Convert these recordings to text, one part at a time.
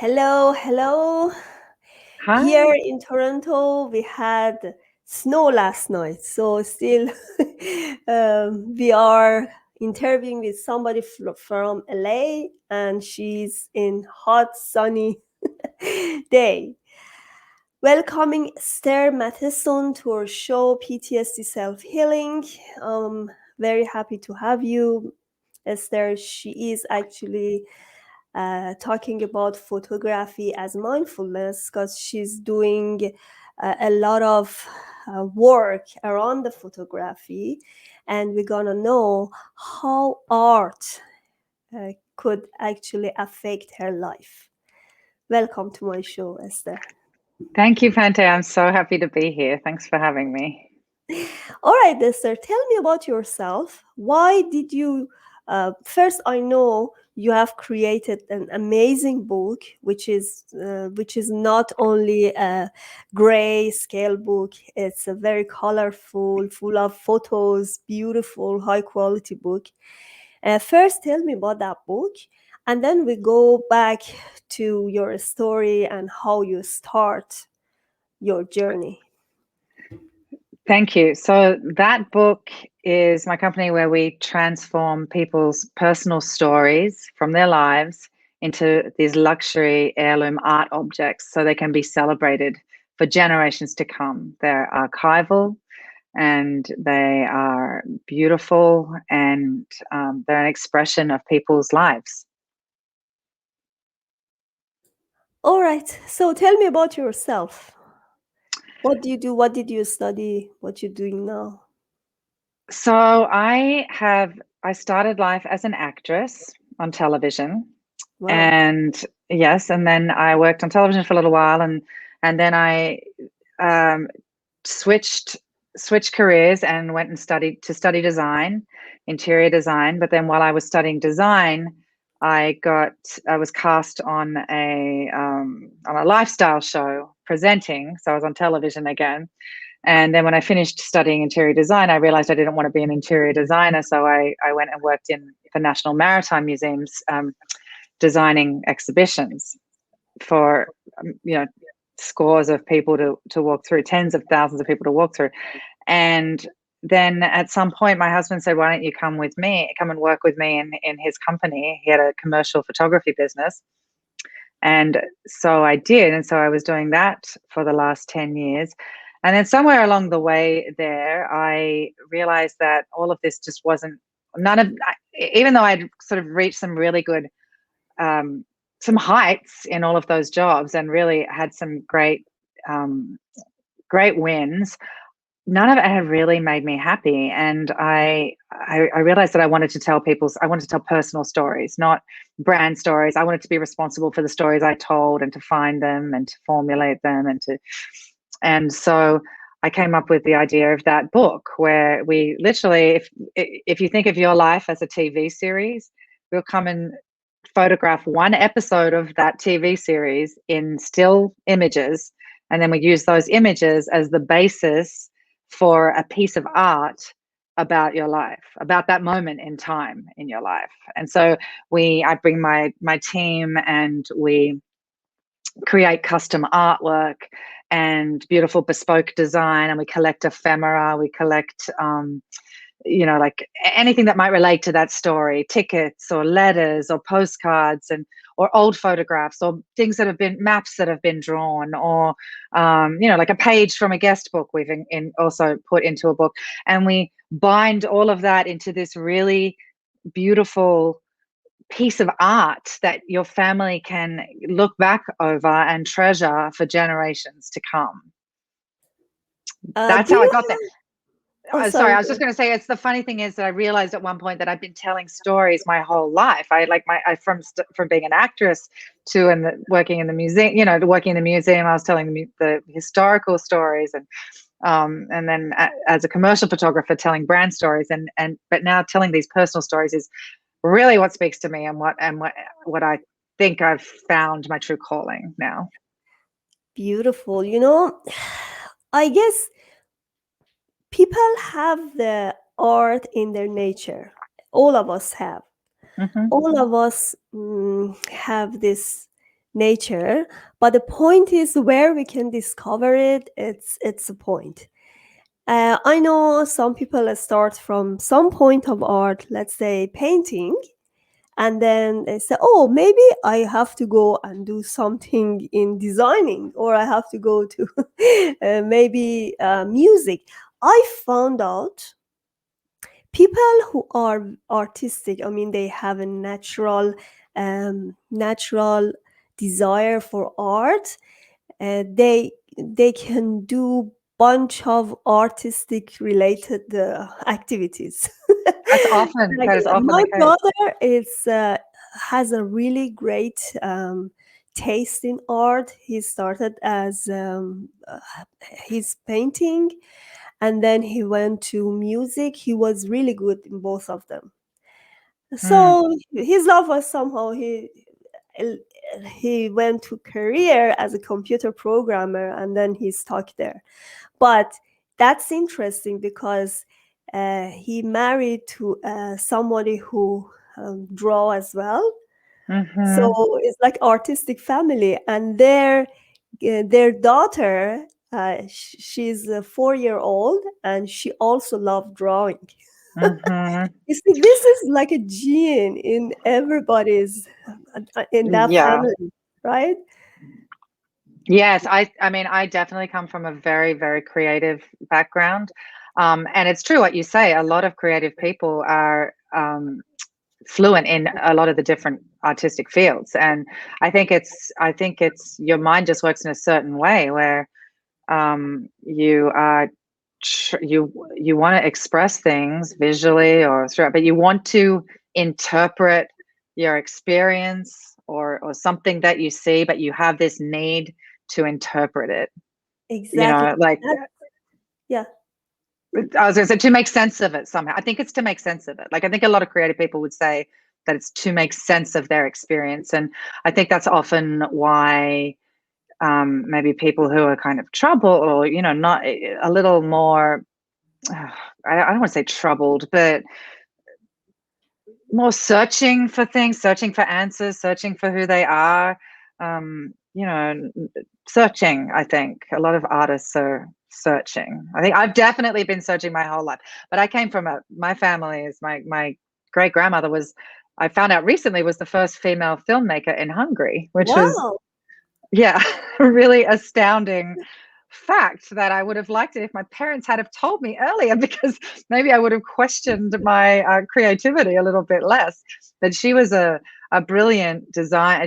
Hello, hello. Hi. Here in Toronto, we had snow last night. So still, we are interviewing with somebody from LA, and she's in hot, sunny day. Welcoming Eszter Matheson to our show, PTSD Self Healing. Very happy to have you, Esther. She is actually talking about photography as mindfulness because she's doing a lot of work around the photography, and we're gonna know how art could actually affect her life. Welcome to my show, Esther. Thank you, Fante. I'm so happy to be here. Thanks for having me. All right, Esther, tell me about yourself. Why did you? First, I know you have created an amazing book, which is not only a gray scale book. It's a very colorful, full of photos, beautiful, high quality book. First, tell me about that book, and then we go back to your story and how you start your journey. Thank you. So, that book is my company where we transform people's personal stories from their lives into these luxury heirloom art objects so they can be celebrated for generations to come. They're archival and they are beautiful and they're an expression of people's lives. All right. So tell me about yourself. What do you do? What did you study? What you doing now? So I started life as an actress on television, Wow. and yes, and then I worked on television for a little while, and then I um, switched switched careers and went and study design, interior design. But then while I was studying design, I was cast on a lifestyle show presenting, so I was on television again. And then when I finished studying interior design, I realized I didn't want to be an interior designer. So I went and worked in the National Maritime Museums, designing exhibitions for, scores of people to walk through, tens of thousands of people to walk through. And then at some point, my husband said, "Why don't you come and work with me in his company?" He had a commercial photography business. And so I did. And so I was doing that for the last 10 years. And then somewhere along the way there, I realized that all of this just wasn't, even though I'd sort of reached some really good, some heights in all of those jobs and really had some um, great wins, none of it had really made me happy. And I realized that I wanted to tell personal stories, not brand stories. I wanted to be responsible for the stories I told and to find them and to formulate them and so I came up with the idea of that book where we literally, if you think of your life as a TV series, we'll come and photograph one episode of that TV series in still images, and then we use those images as the basis for a piece of art about your life, about that moment in time in your life. And so I bring my team and we create custom artwork and beautiful bespoke design, and we collect ephemera, we collect like anything that might relate to that story, tickets or letters or postcards or old photographs or things that have been maps that have been drawn or like a page from a guest book we've also put into a book, and we bind all of that into this really beautiful piece of art that your family can look back over and treasure for generations to come. That's Do how I you got there. have? Oh, Sorry, sorry. I was just going to say, it's the funny thing is that I realized at one point that I've been telling stories my whole life. From being an actress to working in the museum. Working in the museum, I was telling the historical stories, and then as a commercial photographer, telling brand stories, but now telling these personal stories is really what speaks to me and what I think I've found my true calling now. Beautiful. I guess people have the art in their nature. All of us have. Mm-hmm. All of us have this. nature. But the point is where we can discover it. It's a point. I know some people start from some point of art, let's say painting, and then they say, oh, maybe I have to go and do something in designing, or I have to go to maybe music. I found out people who are artistic, I mean, they have a natural desire for art. They can do bunch of artistic related activities. Like, That is often my the case. brother is has a really great taste in art. He started as his painting, and then he went to music. He was really good in both of them. Mm, So his love was somehow he went to career as a computer programmer, and then he stuck there. But that's interesting because he married to somebody who draw as well. mm-hmm, So it's like artistic family, and their daughter, she's 4 year old, and she also loved drawing. mm-hmm. You see, this is like a gene in everybody's in that Yeah. family, right? Yes, I mean, I definitely come from a very, very creative background. And it's true what you say. A lot of creative people are fluent in a lot of the different artistic fields. And I think it's your mind just works in a certain way where you are you want to express things visually or through, but you want to interpret your experience or something that you see, but you have this need to interpret it. You Exactly. know, like That, yeah, I was going to say to make sense of it somehow. I think it's to make sense of it. Like I think a lot of creative people would say that it's to make sense of their experience, and I think that's often why maybe people who are kind of troubled or not a little more I don't want to say troubled, but more searching for things, searching for answers, searching for who they are. Searching. I think a lot of artists are searching. I think I've definitely been searching my whole life. But I came from my family is my great grandmother was. I found out recently was the first female filmmaker in Hungary, which was wow. yeah, really astounding fact that I would have liked it if my parents had have told me earlier because maybe I would have questioned my creativity a little bit less. But she was a brilliant designer.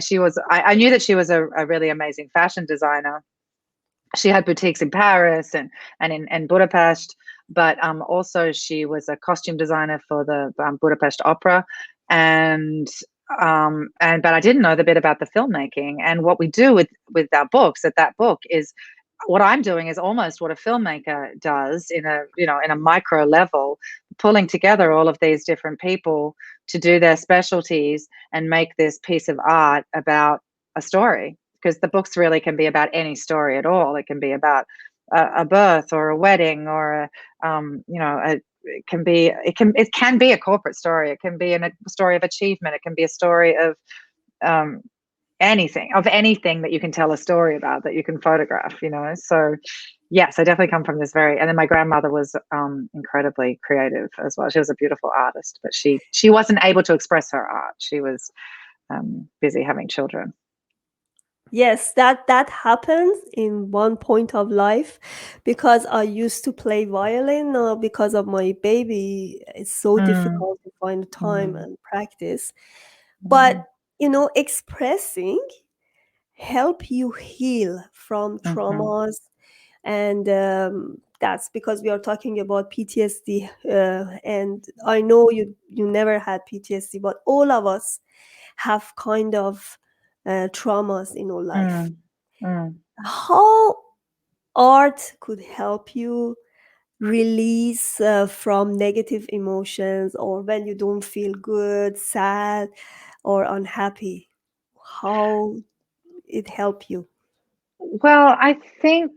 I knew that she was a really amazing fashion designer. She had boutiques in Paris and in Budapest, but also she was a costume designer for the Budapest Opera, and but I didn't know the bit about the filmmaking. And what we do with our books at that book is what I'm doing is almost what a filmmaker does in a micro level, pulling together all of these different people to do their specialties and make this piece of art about a story, because the books really can be about any story at all. It can be about a birth or a wedding or it can be a corporate story. It can be a story of achievement. It can be a story of um, anything that you can tell a story about, that you can photograph. So yes, I definitely come from this and then my grandmother was incredibly creative as well. She was a beautiful artist, but she wasn't able to express her art. She was busy having children. Yes, that happens in one point of life, because I used to play violin. Because of my baby, it's so Mm, difficult to find time mm, and practice. But mm, expressing help you heal from mhm, traumas, and that's because we are talking about PTSD. And I know you never had PTSD, but all of us have kind of traumas in our life. mm, mm. How art could help you release from negative emotions, or when you don't feel good, sad, or unhappy? How it help you? Well, I think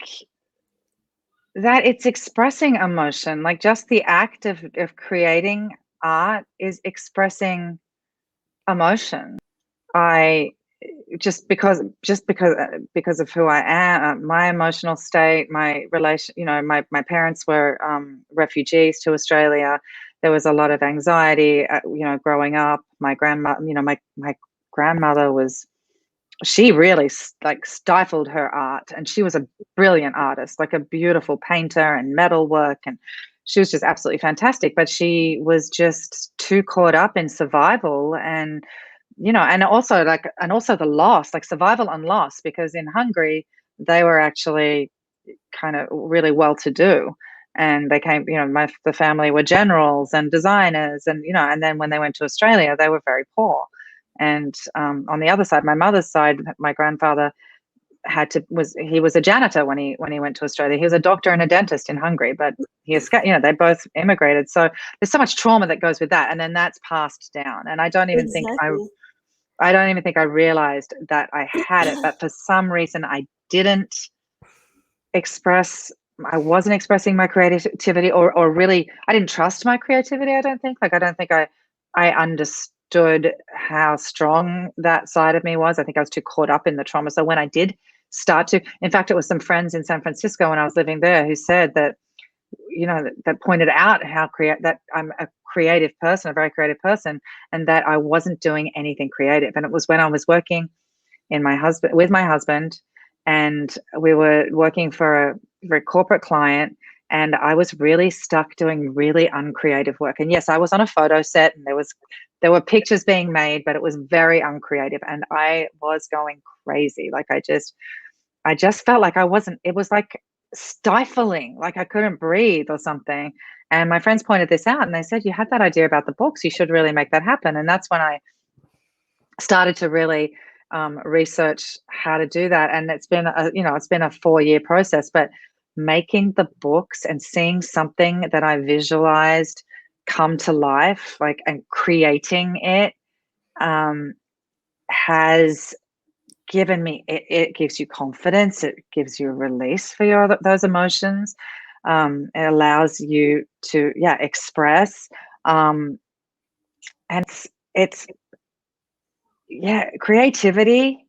that it's expressing emotion. Like just the act of creating art is expressing emotion. I because of who I am, my emotional state, my relation, my parents were refugees to Australia. There was a lot of anxiety, growing up. My grandma, my grandmother she really like stifled her art, and she was a brilliant artist, like a beautiful painter and metalwork, and she was just absolutely fantastic. But she was just too caught up in survival, and and also the loss, like survival and loss, because in Hungary they were actually kind of really well to do, and they came, the family were generals and designers, and and then when they went to Australia they were very poor. And on the other side, my mother's side, my grandfather he was a janitor when he went to Australia. He was a doctor and a dentist in Hungary, but he escaped. They both immigrated. So there's so much trauma that goes with that, and then that's passed down. And I don't even think Exactly. I realized that I had it, but for some reason I didn't express. I wasn't expressing my creativity, or really, I didn't trust my creativity. I don't think I understood how strong that side of me was. I think I was too caught up in the trauma. So when I did start to, in fact, it was some friends in San Francisco when I was living there who said that, that pointed out that I'm a creative person, a very creative person, and that I wasn't doing anything creative. And it was when I was working with my husband, and we were working for a very corporate client, and I was really stuck doing really uncreative work. And yes, I was on a photo set, and there were pictures being made, but it was very uncreative, and I was going crazy. Like I just felt like it was like stifling, like I couldn't breathe or something. And my friends pointed this out, and they said, you had that idea about the books, you should really make that happen. And that's when I started to really research how to do that. And it's been it's been a 4-year process, but making the books and seeing something that I visualized come to life, like, and creating it, has given me, it gives you confidence, it gives you a release for those emotions. It allows you to express, and it's creativity,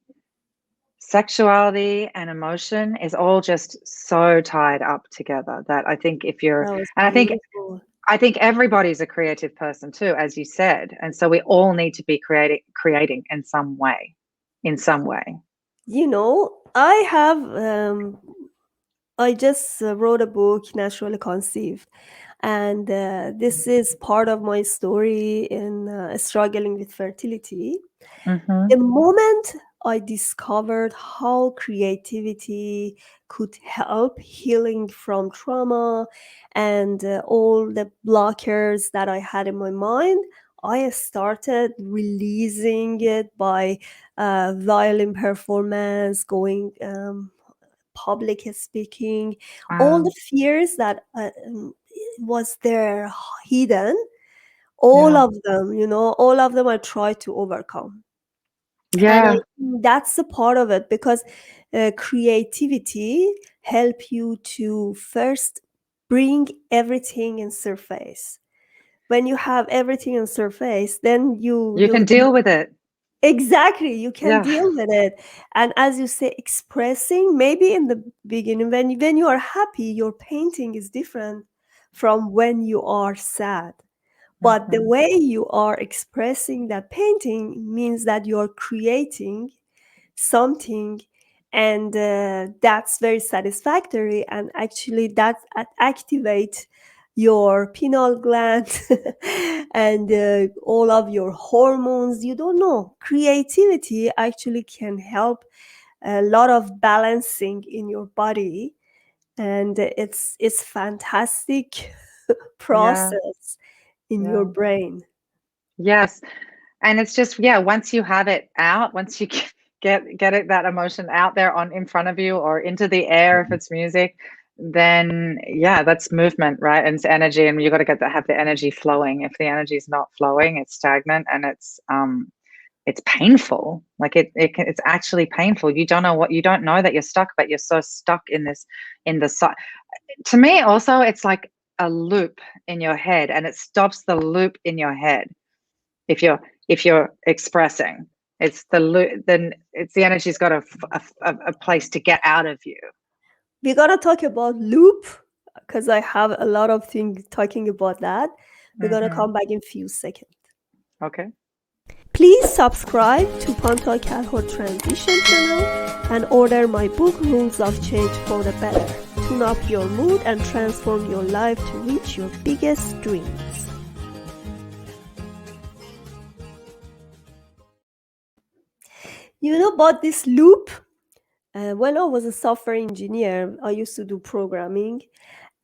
sexuality, and emotion is all just so tied up together that I think That was and beautiful. I think everybody's a creative person too, as you said. And so we all need to be creating in some way, I just wrote a book, Naturally Conceived, and this is part of my story in struggling with fertility. The Mm-hmm. moment I discovered how creativity could help healing from trauma and all the blockers that I had in my mind, I started releasing it by violin performance, going public speaking, all the Wow. fears that was there hidden, all Yeah. of them, all of them I tried to overcome. And I Yeah. think that's a part of it, because creativity help you to first bring everything in surface. When you have everything in surface, then you You can you deal with it. exactly, you can Yeah. deal with it. And as you say, expressing, maybe in the beginning, when you are happy, your painting is different from when you are sad. But the Mm-hmm. way you are expressing that painting means that you're creating something, and that's very satisfactory, and actually that activate your pineal gland and all of your hormones. You don't know, creativity actually can help a lot of balancing in your body, and it's fantastic Yeah. process in your Yeah. brain. Yes. And it's just, once you have it out, once you that emotion out there in front of you or into the air, if it's music, then that's movement, right? And it's energy, and you got to have the energy flowing. If the energy is not flowing, it's stagnant, and it's painful. Like it's actually painful. You don't know that you're stuck, but you're so stuck in the to me also, it's like a loop in your head, and it stops the loop in your head if you're expressing. It's the then it's the energy's got a place to get out of you. We're gonna talk about loop because I have a lot of things talking about that. We're gonna Mm-hmm. come back in few seconds. Okay. Please subscribe to Panta Calhoun Transition channel and order my book Rules of Change for the Better. Tune up your mood and transform your life to reach your biggest dreams. You know about this loop? When I was a software engineer, I used to do programming.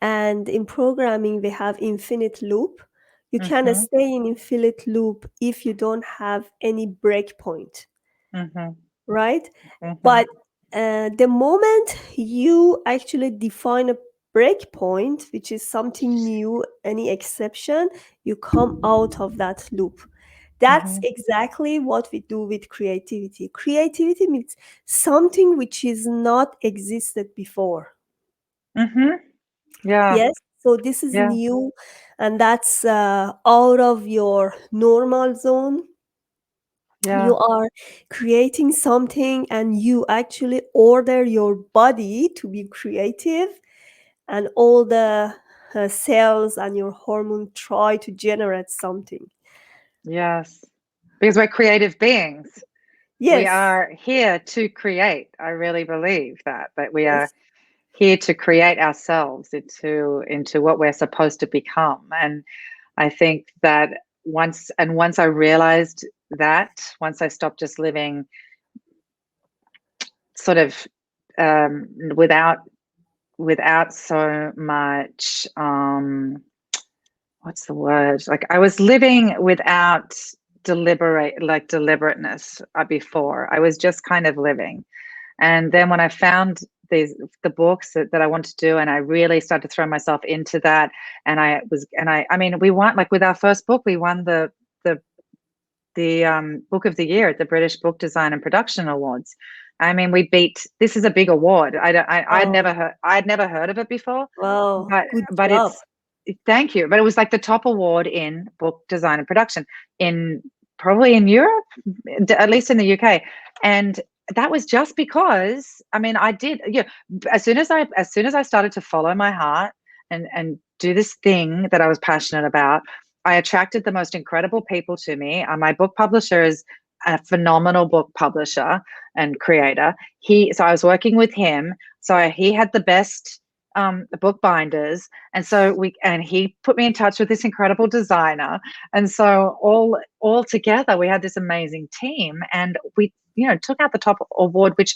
And in programming, we have infinite loop. You can Mm-hmm. stay in infinite loop if you don't have any breakpoint, Mm-hmm. right? Mm-hmm. But the moment you actually define a breakpoint, which is something new, any exception, you come out of that loop. That's Mm-hmm. exactly what we do with creativity. Creativity means something which is not existed before. Mm-hmm. Yeah. Yes, so this is Yeah. new, and that's out of your normal zone. Yeah. You are creating something, and you actually order your body to be creative, and all the cells and your hormone try to generate something. Yes. Because we're creative beings. We Yes, are here to create. I really believe that we are yes, here to create ourselves into what we're supposed to become. And I think that once I realized that, once I stopped just living sort of without so much what's the word, like I was living without deliberateness before. I was just kind of living. And then when I found the books that I wanted to do, and I really started to throw myself into that, and I mean, we won, like with our first book, we won the book of the year at the British Book Design and Production Awards. I mean, we beat, this is a big award. wow, I'd never heard of it before, wow, but good but job. it's thank you. But it was like the top award in book design and production in probably in Europe, at least in the UK. And that was just because, I mean, I did, yeah, as soon as I started to follow my heart and do this thing that I was passionate about, I attracted the most incredible people to me. My book publisher is a phenomenal book publisher and creator. So I was working with him. So he had the best bookbinders, and he put me in touch with this incredible designer. And so all together, we had this amazing team, and we took out the top award, which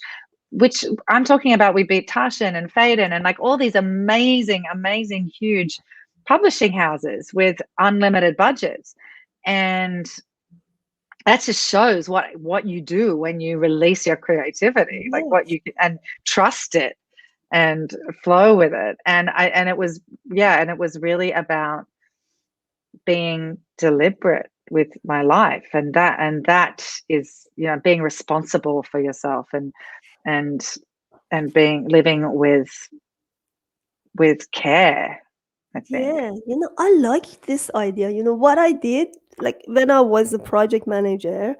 I'm talking about. We beat Taschen and Faden and like all these amazing huge publishing houses with unlimited budgets. And that just shows what you do when you release your creativity, like what Yes, you and trust it and flow with it. And it was, yeah, and it was really about being deliberate with my life, and that is, being responsible for yourself, and being living with care, I think. yeah, I like this idea. What I did, like when I was a project manager,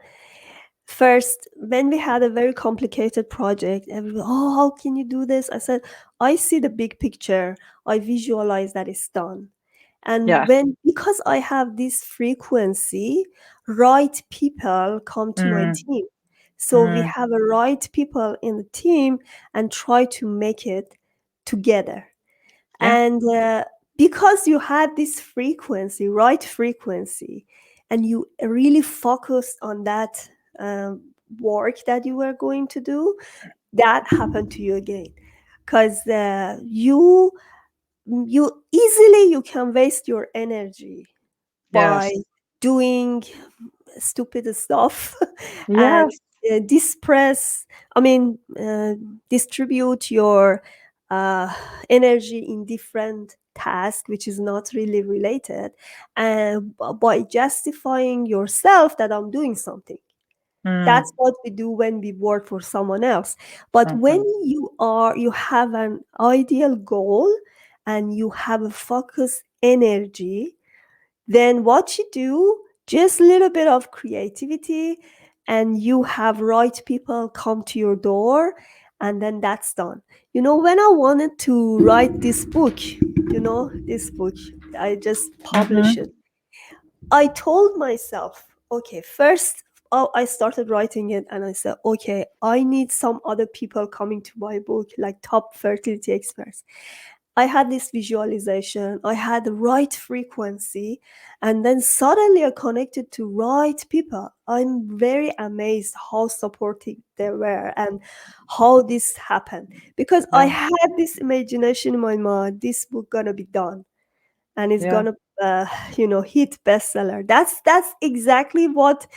first, when we had a very complicated project, everyone, oh, how can you do this? I said, I see the big picture. I visualize that it's done. And Yeah. because I have this frequency, right people come to my Mm, team. So we mm, have a right people in the team and try to make it together. yeah. And because you had this frequency, right frequency, and you really focused on that work that you were going to do, that happened to you again. Because you easily you can waste your energy by Yes. doing stupid stuff and Yes. dispress I mean distribute your uh, energy in different tasks which is not really related, and by justifying yourself that I'm doing something. Mm, That's what we do when we work for someone else. But when mhm. you have an ideal goal and you have a focused energy, then what you do, just a little bit of creativity, and you have right people come to your door, and then that's done. When I wanted to write this book, this book, I just published Mm-hmm. it. I told myself, okay, first, I started writing it and I said, okay, I need some other people coming to my book, like top fertility experts. I had this visualization, I had the right frequency, and then suddenly I connected to right people. I'm very amazed how supportive they were and how this happened, because I Yeah. had this imagination in my mind, this book gonna be done and it's Yeah. gonna hit bestseller. That's exactly what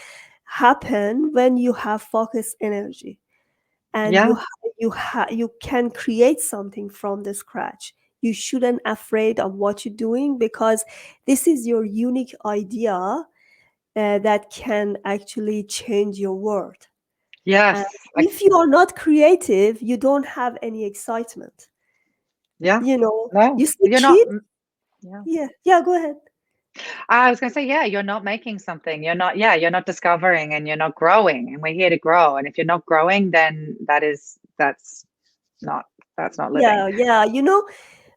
happened when you have focused energy, and Yeah. you can create something from the scratch. You shouldn't afraid of what you're doing, because this is your unique idea that can actually change your world. And Yes. Like, if you are not creative, you don't have any excitement. yeah. You No, see you're not. kids. Yeah. Yeah, go ahead. I was going to say, yeah, you're not making something. You're not discovering and you're not growing. And we're here to grow. And if you're not growing, then not, that's not living. Yeah.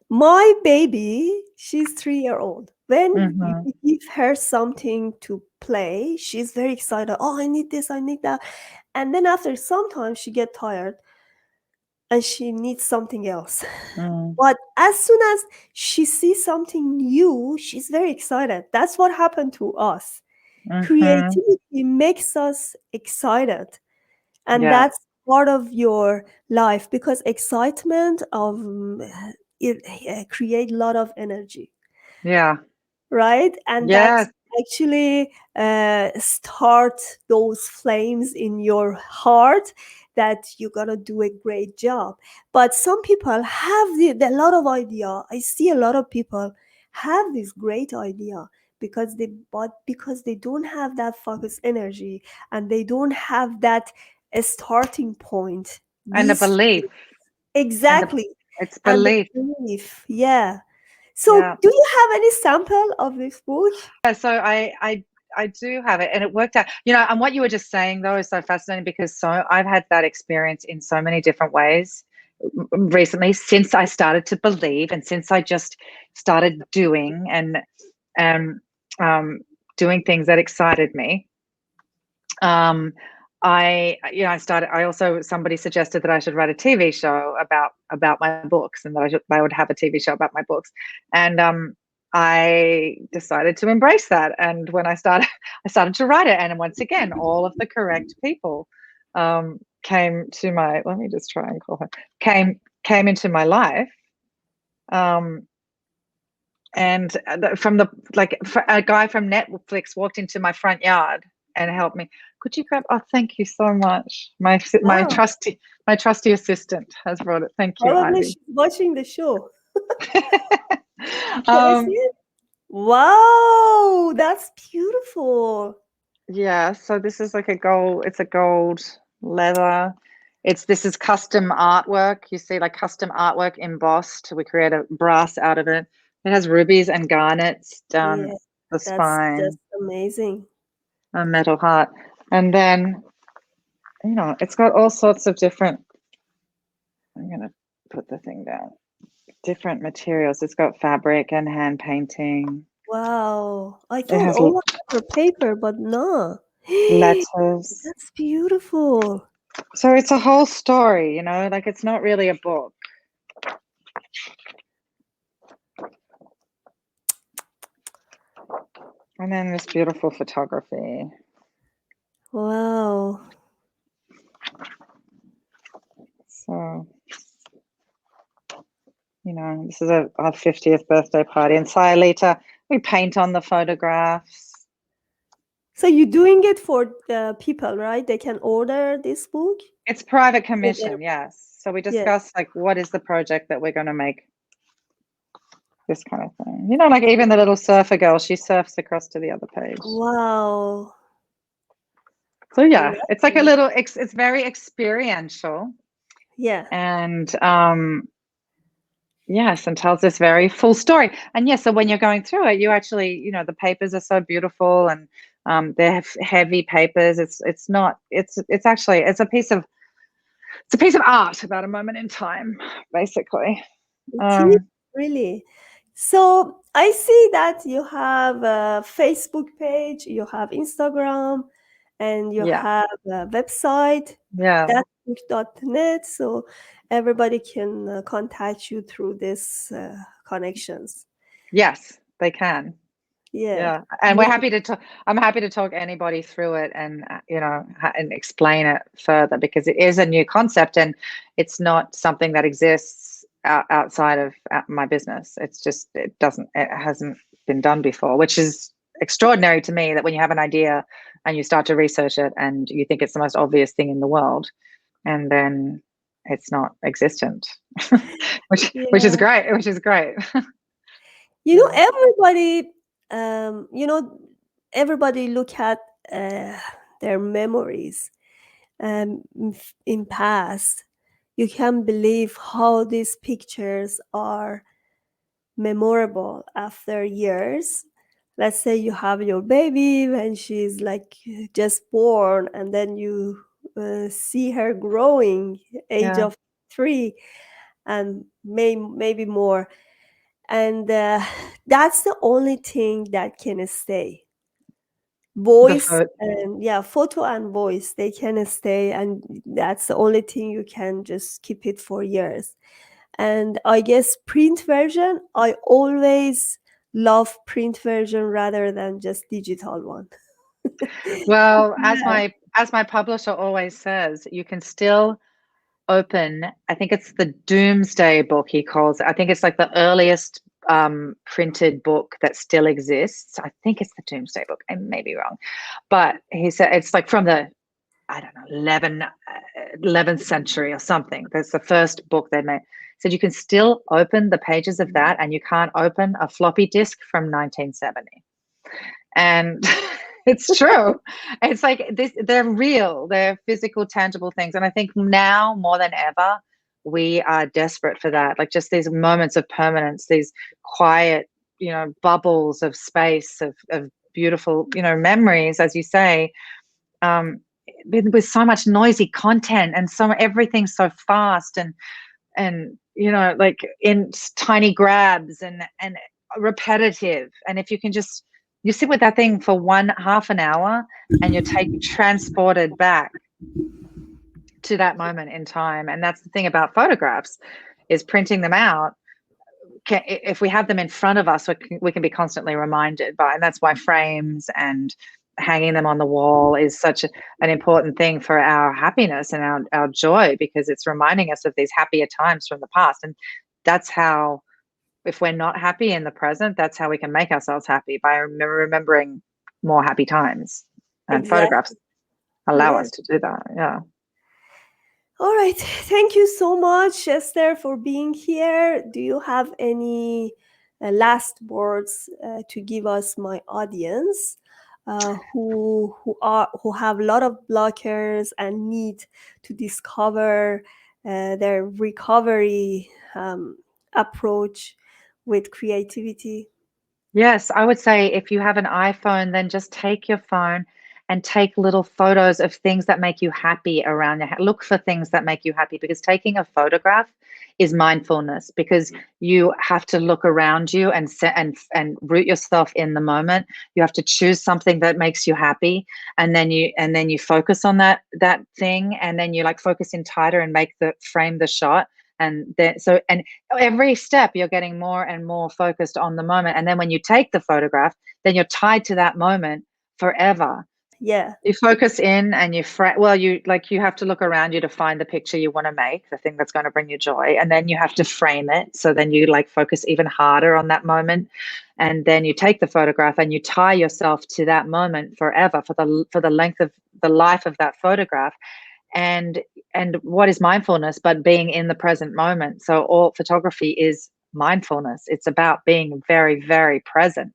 My baby, she's 3 year old. When you Mm-hmm. give her something to play, she's very excited. Oh, I need this, I need that. And then after some time, she get tired and she needs something else. Mm. But as soon as she sees something new, she's very excited. That's what happened to us. Mm-hmm. Creativity makes us excited, and Yeah. that's part of your life, because excitement of it create a lot of energy, Yeah. right? And that Yes. actually start those flames in your heart that you're gonna do a great job. But some people have a lot of idea. I see a lot of people have this great idea, because they don't have that focus energy, and they don't have that starting point. And the These belief and exactly, it's and the belief. belief, yeah. So, Yeah. do you have any sample of this book? Yeah, so I do have it, and it worked out. And what you were just saying though is so fascinating, because I've had that experience in so many different ways recently, since I started to believe and since I just started doing and um, doing things that excited me. Um, I also, somebody suggested that I should write a TV show about my books, and that I would have a TV show about my books. And I decided to embrace that. And when I started to write it. And once again, all of the correct people came to my, let me just try and call her, came into my life. Um, and from the like a guy from Netflix walked into my front yard and helped me. Could you grab? Oh, thank you so much. My Wow, trusty assistant has brought it. Thank you, probably Ivy. she's watching the show. Can I see um, it? Wow, that's beautiful. yeah. So this is like a gold. It's a gold leather. This is custom artwork. You see, like custom artwork embossed. We create a brass out of it. It has rubies and garnets down Yeah, the that's spine, just amazing. a metal heart, and then it's got all sorts of different, I'm going to put the thing down, different materials. It's got fabric and hand painting. Wow, I It thought has all of them were paper, but no. letters. That's beautiful. So it's a whole story, like it's not really a book. And then this beautiful photography. Wow. So, this is our 50th birthday party in Sayalita. We paint on the photographs. So you're doing it for the people, right? They can order this book? It's private Or they- commission, yes. So we Yeah. discuss like what is the project that we're going to make, this kind of thing. Like even the little surfer girl, she surfs across to the other page. Wow. So I yeah, it's like like a it. little, it's very experiential, Yeah. and yes, and tells this very full story. And yes, so when you're going through it, you actually, the papers are so beautiful, and They have heavy papers. It's not. It's actually it's a piece of art about a moment in time, basically. It is really. So I see that you have a Facebook page, you have Instagram, and you Yeah, have a website, yeah. thatbook.net. So everybody can contact you through these connections. Yes, they can. Yeah. Yeah, and we're happy to talk. I'm happy to talk anybody through it, and and explain it further, because it is a new concept and it's not something that exists outside of my business. It's just it hasn't been done before, which is extraordinary to me, that when you have an idea and you start to research it and you think it's the most obvious thing in the world, and then it's not existent, which is Yeah. great. Which is great. You know, Yeah. everybody, you know, everybody look at uh, their memories in past. You can't believe how these pictures are memorable after years. Let's say you have your baby when she's like just born, and then you see her growing, age Yeah. of 3, and maybe more. And that's the only thing that can stay. The Voice foot. and yeah, photo and voice, they can stay, and that's the only thing you can just keep it for years. And I guess print version, I always love print version rather than just digital one. Well, Yeah, as my publisher always says, you can still open. I think it's the Doomsday Book, he calls it. I think it's like the earliest printed book that still exists. I think it's the Doomsday Book. I may be wrong, but he said it's like from the, I don't know, 11th century or something. That's the first book they made. Said you can still open the pages of that, and you can't open a floppy disk from 1970. And it's true. It's like this, they're real, they're physical, tangible things. And I think now more than ever, we are desperate for that. Like just these moments of permanence, these quiet, bubbles of space, of beautiful, memories, as you say, um, with so much noisy content, and everything's so fast, and like in tiny grabs, and repetitive. And if you can just, you sit with that thing for half an hour, and you're transported back to that moment in time. And that's the thing about photographs, is printing them out. If we have them in front of us, we can be constantly reminded by, and that's why frames and hanging them on the wall is such an important thing for our happiness and our joy, because it's reminding us of these happier times from the past. And that's how, if we're not happy in the present, that's how we can make ourselves happy, by remembering more happy times. And photographs exactly. allow Yeah. us to do that. Yeah. All right. Thank you so much, Esther, for being here. Do you have any last words to give us, my audience, who have a lot of blockers and need to discover their recovery approach with creativity? Yes, I would say if you have an iPhone, then just take your phone and take little photos of things that make you happy around your house. Look for things that make you happy, because taking a photograph is mindfulness, because you have to look around you and and root yourself in the moment. You have to choose something that makes you happy, and then you focus on that thing, and then you like focus in tighter and frame the shot. And then and every step you're getting more and more focused on the moment, and then when you take the photograph, then you're tied to that moment forever. Yeah. You focus in, and you have to look around you to find the picture you want to make, the thing that's going to bring you joy, and then you have to frame it, so then you like focus even harder on that moment, and then you take the photograph and you tie yourself to that moment forever, for the length of the life of that photograph. And what is mindfulness but being in the present moment? So all photography is mindfulness. It's about being very, very present.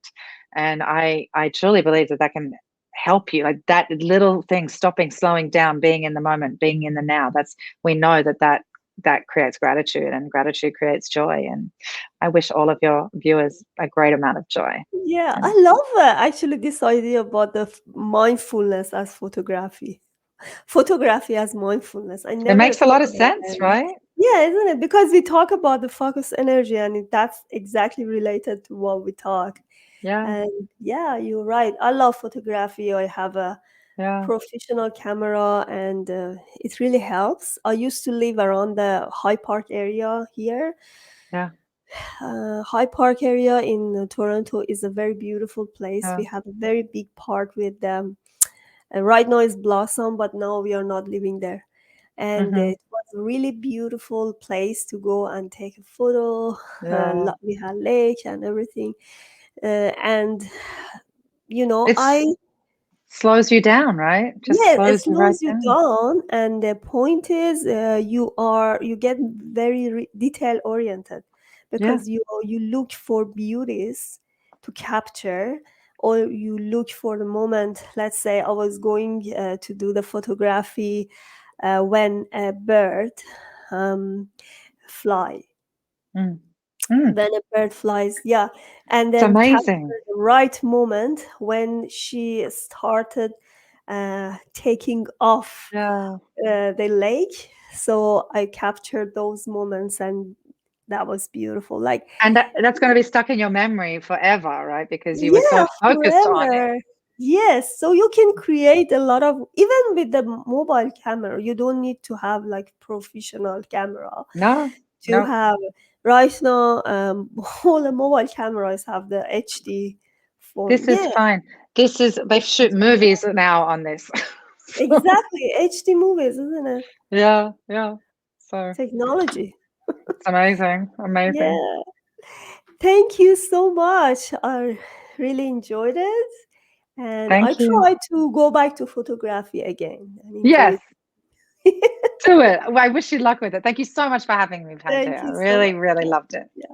And I truly believe that can help you, like that little thing, stopping, slowing down, being in the moment, being in the now. We know that that creates gratitude, and gratitude creates joy. And I wish all of your viewers a great amount of joy. Yeah, I And love actually this idea about the mindfulness as photography. Photography as mindfulness. I it never makes a thought lot of about sense, it. right? Yeah, isn't it? Because we talk about the focus energy, and that's exactly related to what we talk. Yeah, And yeah, you're right. I love photography. I have a yeah, professional camera, and it really helps. I used to live around the High Park area here. yeah, High Park area in Toronto is a very beautiful place. yeah. We have a very big park with right now it's blossom, but now we are not living there. And Hmm. it was a really beautiful place to go and take a photo. Yeah. We had lake and everything. And It's I slows you down, right? Just yeah, it slows you right slows you down. down, and the point is, you get very detail oriented, Yeah. because you look for beauties to capture, or you look for the moment. Let's say I was going to do the photography when a bird um, fly Mm. Mm. when a bird flies, yeah, and It's then capture amazing. the right moment when she started taking off Yeah. the lake. So I captured those moments, and that was beautiful. Like, And that's going to be stuck in your memory forever, right? Because you were so yeah, focused on it. forever. Yes, so you can create a lot of, even with the mobile camera, you don't need to have like professional camera No, to no. have. Right now, all the mobile cameras have the HD phone. This is Yeah, fine. This is, they HD shoot camera. movies now on this. So, Exactly, HD movies, isn't it? yeah, yeah. So Technology. it's amazing. Amazing. Yeah. Thank you so much. I really enjoyed it. And I Thank you. try to go back to photography again and enjoy Yes, it. do it. Well, I wish you luck with it. Thank you so much for having me, Pante. Thank I you so really, much. really loved it. Yeah.